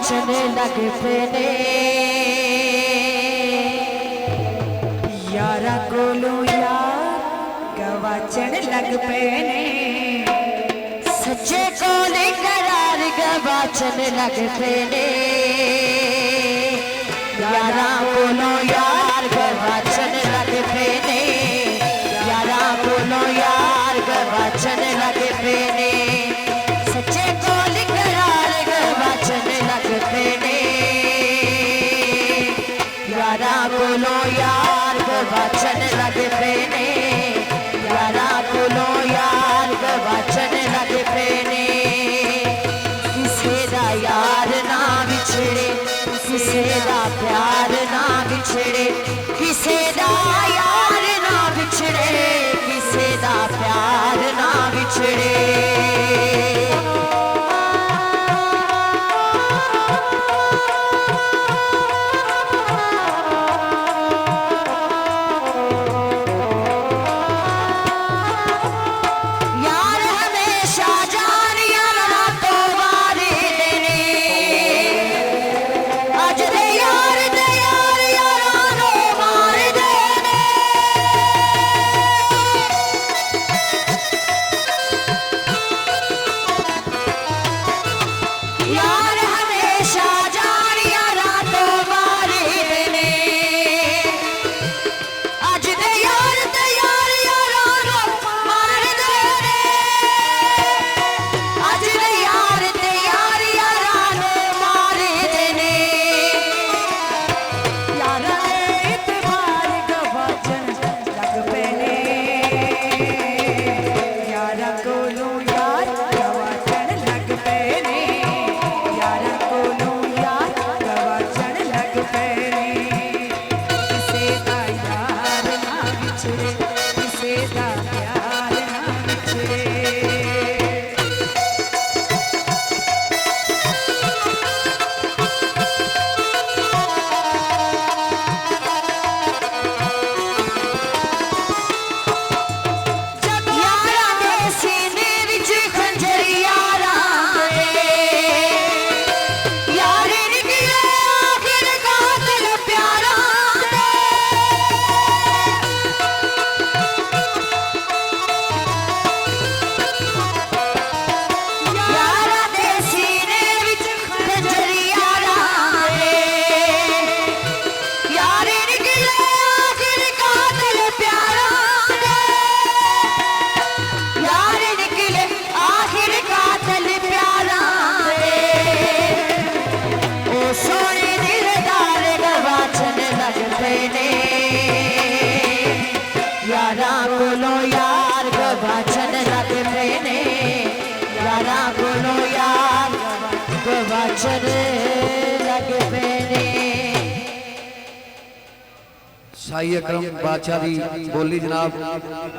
गवाचन लग पे यारा कोलू यार गवाचन लग पे सच्चे कोल करार गवाचन लग पे यारा कोलो यार गवाचन लग पे यारा कोलो यार गवाचन लग पे सच्चे कोल करार गवाचन लग पे यारा कोलो यार गवाचन लग पे यारा कोलो यार गवाचन लग पे किसे दा यार ना बिछड़े किसे दा प्यार ना बिछड़े किसे दा यार ना बिछड़े किसे दा प्यार ना बिछड़े यारा कोलो यार गवाचन लग पे यारा कोलो यार गवाचन लग पे शाही अकरम बादशाह दी बोली जनाब।